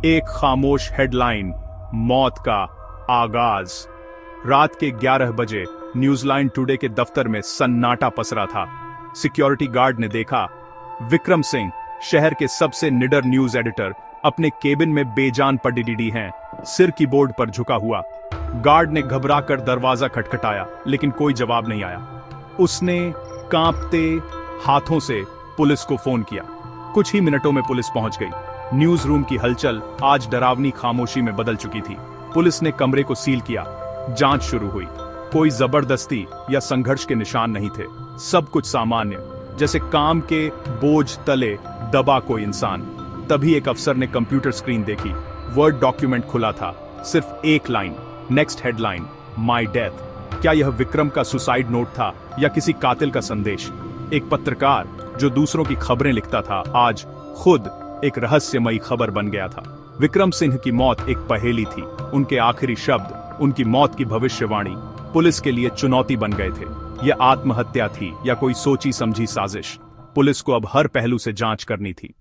एक खामोश हेडलाइन, मौत का आगाज। रात के 11 बजे न्यूजीलैंड टुडे के दफ्तर में सन्नाटा पसरा था। सिक्योरिटी गार्ड ने देखा विक्रम सिंह, शहर के सबसे निडर न्यूज एडिटर, अपने केबिन में बेजान पड़ी हैं, सिर कीबोर्ड पर झुका हुआ। गार्ड ने घबराकर दरवाजा खटखटाया, लेकिन कोई जवाब नहीं आया। उसने कांपते हाथों से पुलिस को फोन किया। कुछ ही मिनटों में पुलिस पहुंच गई। न्यूज रूम की हलचल आज डरावनी खामोशी में बदल चुकी थी। पुलिस ने कमरे को सील किया। जांच शुरू हुई। कोई जबरदस्ती या संघर्ष के निशान नहीं थे। सब कुछ सामान्य, जैसे काम के बोझ तले दबा कोई इंसान। तभी एक अफसर ने कंप्यूटर स्क्रीन देखी। वर्ड डॉक्यूमेंट खुला था। सिर्फ एक line, next headline, my death. क्या यह विक्रम का सुसाइड नोट था या किसी कातिल का संदेश? एक पत्रकार जो दूसरों की खबरें लिखता था, आज खुद एक रहस्यमयी खबर बन गया था। विक्रम सिंह की मौत एक पहेली थी। उनके आखिरी शब्द, उनकी मौत की भविष्यवाणी पुलिस के लिए चुनौती बन गए थे। यह आत्महत्या थी या कोई सोची समझी साजिश? पुलिस को अब हर पहलू से जांच करनी थी।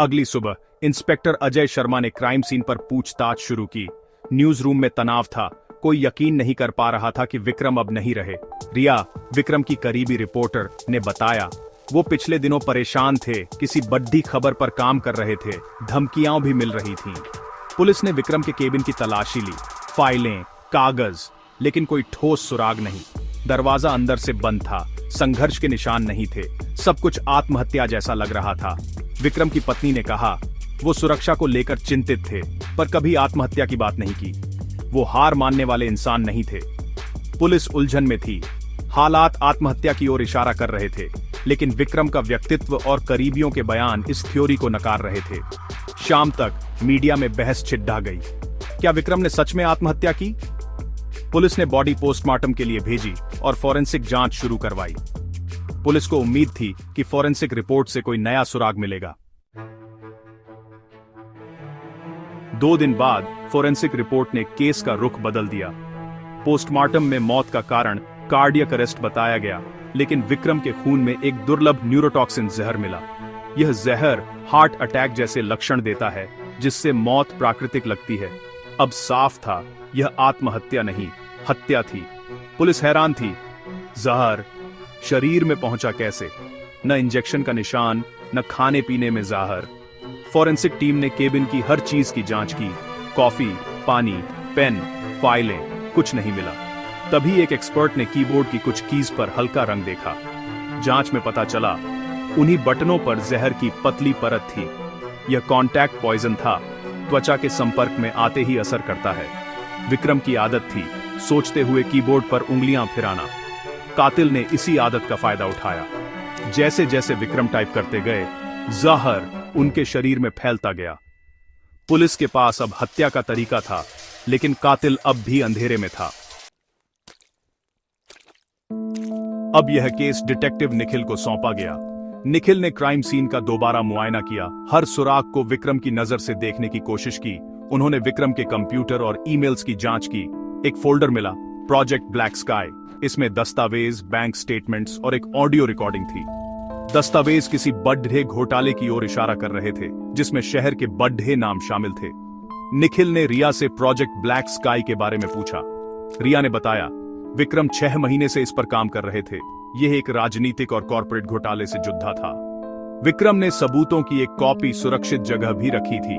अगली सुबह इंस्पेक्टर अजय शर्मा ने क्राइम सीन पर पूछताछ शुरू की। न्यूज रूम में तनाव था। कोई यकीन नहीं कर पा रहा था कि विक्रम अब नहीं रहे। रिया, विक्रम की करीबी रिपोर्टर, ने बताया वो पिछले दिनों परेशान थे, किसी बड़ी खबर पर काम कर रहे थे, धमकियां भी मिल रही थीं। पुलिस ने विक्रम के केबिन की तलाशी ली, फाइलें, कागज, लेकिन कोई ठोस सुराग नहीं। दरवाजा अंदर से बंद था। संघर्ष के निशान नहीं थे। सब कुछ आत्महत्या जैसा लग रहा था। विक्रम की पत्नी ने कहा वो सुरक्षा को लेकर चिंतित थे, पर कभी आत्महत्या की बात नहीं की। वो हार मानने वाले इंसान नहीं थे। पुलिस उलझन में थी। हालात आत्महत्या की ओर इशारा कर रहे थे, लेकिन विक्रम का व्यक्तित्व और करीबियों के बयान इस थ्योरी को नकार रहे थे। शाम तक मीडिया में बहस छिड़ गई। क्या विक्रम ने सच में आत्महत्या की? पुलिस ने बॉडी पोस्टमार्टम के लिए भेजी और फॉरेंसिक जांच शुरू करवाई। पुलिस को उम्मीद थी कि फॉरेंसिक रिपोर्ट से कोई नया सुराग मिलेगा। 2 दिन बाद फॉरेंसिक रिपोर्ट ने केस का रुख बदल दिया। पोस्टमार्टम में मौत का कारण कार्डियक अरेस्ट बताया गया, लेकिन विक्रम के खून में एक दुर्लभ न्यूरोटॉक्सिन जहर मिला। यह जहर हार्ट अटैक जैसे लक्षण देता है, जिससे मौत प्राकृतिक लगती है। अब साफ था, यह आत्महत्या नहीं, हत्या थी। पुलिस हैरान थी। जहर शरीर में पहुंचा कैसे? न इंजेक्शन का निशान, न खाने पीने में जहर। फॉरेंसिक टीम ने केबिन की हर चीज की जांच की। कॉफी, पानी, पेन, फाइलें, कुछ नहीं मिला। तभी एक एक्सपर्ट ने कीबोर्ड की कुछ कीज पर हल्का रंग देखा। जांच में पता चला उन्हीं बटनों पर जहर की पतली परत थी। यह कॉन्टैक्ट पॉइजन था। त्वचा के संपर्क में आते ही असर करता है। विक्रम की आदत थी सोचते हुए कीबोर्ड पर उंगलियां फिराना। कातिल ने इसी आदत का फायदा उठाया। जैसे जैसे विक्रम टाइप करते गए, जहर उनके शरीर में फैलता गया। पुलिस के पास अब हत्या का तरीका था, लेकिन कातिल अब भी अंधेरे में था। अब यह केस डिटेक्टिव निखिल को सौंपा गया। निखिल ने क्राइम सीन का दोबारा मुआयना किया। हर सुराग को विक्रम की नजर से देखने की कोशिश की। उन्होंने विक्रम के कंप्यूटर और ईमेल्स की जांच की। एक फोल्डर मिला, प्रोजेक्ट ब्लैक स्काई। इसमें दस्तावेज, बैंक स्टेटमेंट्स और एक ऑडियो रिकॉर्डिंग थी। दस्तावेज किसी बड़े घोटाले की ओर इशारा कर रहे थे, जिसमें शहर के बड़े नाम शामिल थे। निखिल ने रिया से प्रोजेक्ट ब्लैक स्काई के बारे में पूछा। रिया ने बताया विक्रम 6 महीने से इस पर काम कर रहे थे। यह एक राजनीतिक और कॉर्पोरेट घोटाले से जुड़ा था। विक्रम ने सबूतों की एक कॉपी सुरक्षित जगह भी रखी थी।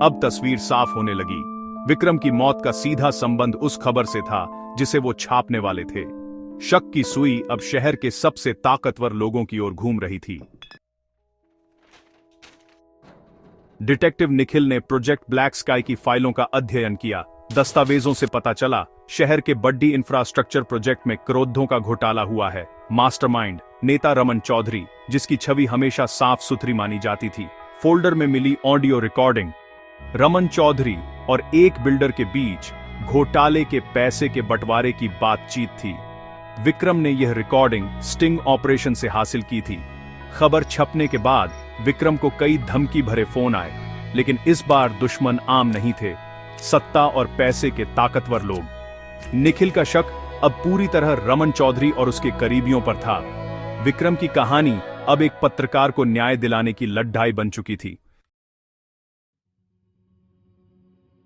अब तस्वीर साफ होने लगी। विक्रम की मौत का सीधा संबंध उस खबर से था जिसे वो छापने वाले थे। शक की सुई अब शहर के सबसे ताकतवर लोगों की ओर घूम रही थी। डिटेक्टिव निखिल ने प्रोजेक्ट ब्लैक स्काई की फाइलों का अध्ययन किया। दस्तावेजों से पता चला शहर के बड्डी इंफ्रास्ट्रक्चर प्रोजेक्ट में करोड़ों का घोटाला हुआ है। मास्टरमाइंड नेता रमन चौधरी, जिसकी छवि हमेशा साफ सुथरी मानी जाती थी। फोल्डर में मिली ऑडियो रिकॉर्डिंग रमन चौधरी और एक बिल्डर के बीच घोटाले के पैसे के बंटवारे की बातचीत थी। विक्रम ने यह रिकॉर्डिंग स्टिंग ऑपरेशन से हासिल की थी। खबर छपने के बाद विक्रम को कई धमकी भरे फोन आए, लेकिन इस बार दुश्मन आम नहीं थे, सत्ता और पैसे के ताकतवर लोग। निखिल का शक अब पूरी तरह रमन चौधरी और उसके करीबियों पर था। विक्रम की कहानी अब एक पत्रकार को न्याय दिलाने की लड़ाई बन चुकी थी।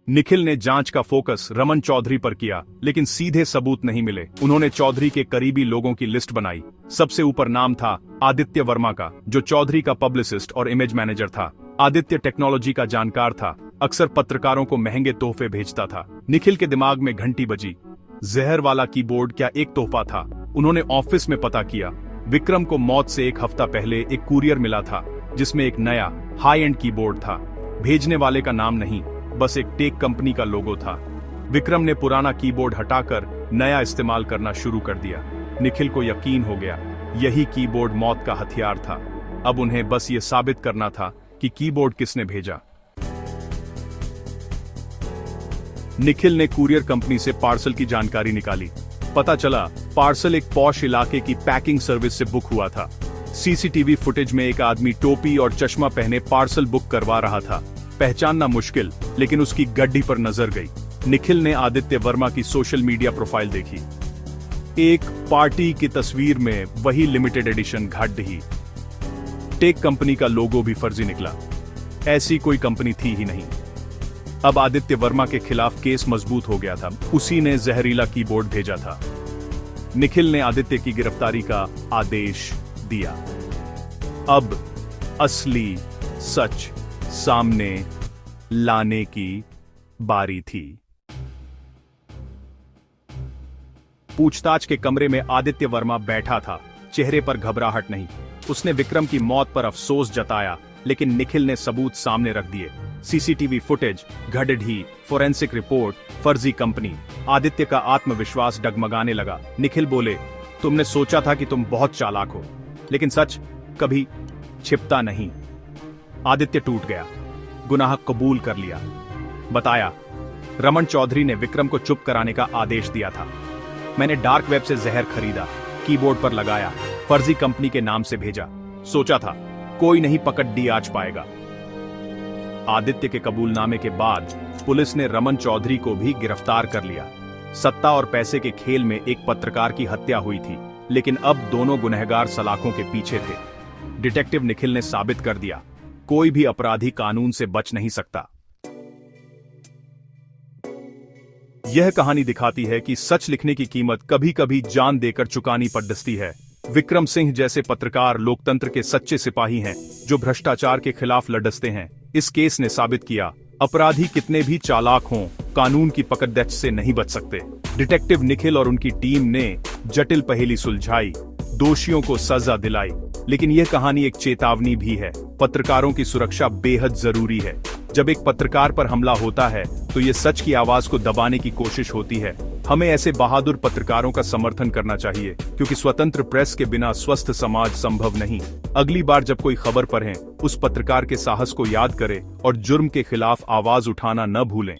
निखिल ने जांच का फोकस रमन चौधरी पर किया, लेकिन सीधे सबूत नहीं मिले। उन्होंने चौधरी के करीबी लोगों की लिस्ट बनाई। सबसे ऊपर नाम था आदित्य वर्मा का, जो चौधरी का पब्लिसिस्ट और इमेज मैनेजर था। आदित्य टेक्नोलॉजी का जानकार था, अक्सर पत्रकारों को महंगे तोहफे भेजता था। निखिल के दिमाग में घंटी बजी, जहर वाला कीबोर्ड क्या एक तोहफा था? उन्होंने ऑफिस में पता किया। विक्रम को मौत से एक हफ्ता पहले एक कुरियर मिला था, जिसमें एक नया हाई एंड कीबोर्ड था। भेजने वाले का नाम नहीं, बस एक टेक कंपनी का लोगो था। विक्रम ने पुराना कीबोर्ड हटाकर नया इस्तेमाल करना शुरू कर दिया। निखिल को यकीन हो गया, यही कीबोर्ड मौत का हथियार था। अब उन्हें बस ये साबित करना था कि कीबोर्ड किसने भेजा। निखिल ने कुरियर कंपनी से पार्सल की जानकारी निकाली। पता चला पार्सल एक पॉश इलाके की पैकिंग सर्विस से बुक हुआ था। सीसीटीवी फुटेज में एक आदमी टोपी और चश्मा पहने पार्सल बुक करवा रहा था। पहचानना मुश्किल, लेकिन उसकी गड्डी पर नजर गई। निखिल ने आदित्य वर्मा की सोशल मीडिया प्रोफाइल देखी। एक पार्टी की तस्वीर में वही लिमिटेड एडिशन घाटी। टेक कंपनी का लोगो भी फर्जी निकला। ऐसी कोई कंपनी थी ही नहीं। अब आदित्य वर्मा के खिलाफ केस मजबूत हो गया था। उसी ने जहरीला कीबोर्ड भेजा था। निखिल ने आदित्य की गिरफ्तारी का आदेश दिया। अब असली सच सामने लाने की बारी थी। पूछताछ के कमरे में आदित्य वर्मा बैठा था, चेहरे पर घबराहट नहीं। उसने विक्रम की मौत पर अफसोस जताया, लेकिन निखिल ने सबूत सामने रख दिए। सीसीटीवी फुटेज, गड़ढी, फोरेंसिक रिपोर्ट, फर्जी कंपनी। आदित्य का आत्मविश्वास डगमगाने लगा। निखिल बोले, तुमने सोचा था कि तुम बहुत चालाक हो, लेकिन सच कभी छिपता नहीं। आदित्य टूट गया, गुनाह कबूल कर लिया। बताया, रमन चौधरी ने विक्रम को चुप कराने का आदेश दिया था। मैंने डार्क वेब से जहर खरीदा, कीबोर्ड पर लगाया, फर्जी कंपनी के नाम से भेजा। सोचा था कोई नहीं पकड़ डी आज पाएगा। आदित्य के कबूलनामे के बाद पुलिस ने रमन चौधरी को भी गिरफ्तार कर लिया। सत्ता और पैसे के खेल में एक पत्रकार की हत्या हुई थी, लेकिन अब दोनों गुनहगार सलाखों के पीछे थे। डिटेक्टिव निखिल ने साबित कर दिया, कोई भी अपराधी कानून से बच नहीं सकता। यह कहानी दिखाती है कि सच लिखने की कीमत कभी कभी जान देकर चुकानी पड़ती है। विक्रम सिंह जैसे पत्रकार लोकतंत्र के सच्चे सिपाही हैं, जो भ्रष्टाचार के खिलाफ लड़ते हैं। इस केस ने साबित किया, अपराधी कितने भी चालाक हों, कानून की पकड़ से नहीं बच सकते। डिटेक्टिव निखिल और उनकी टीम ने जटिल पहेली सुलझाई, दोषियों को सजा दिलाई। लेकिन यह कहानी एक चेतावनी भी है। पत्रकारों की सुरक्षा बेहद जरूरी है। जब एक पत्रकार पर हमला होता है, तो ये सच की आवाज को दबाने की कोशिश होती है। हमें ऐसे बहादुर पत्रकारों का समर्थन करना चाहिए, क्योंकि स्वतंत्र प्रेस के बिना स्वस्थ समाज संभव नहीं। अगली बार जब कोई खबर पढ़ें, उस पत्रकार के साहस को याद करें और जुर्म के खिलाफ आवाज उठाना न भूलें।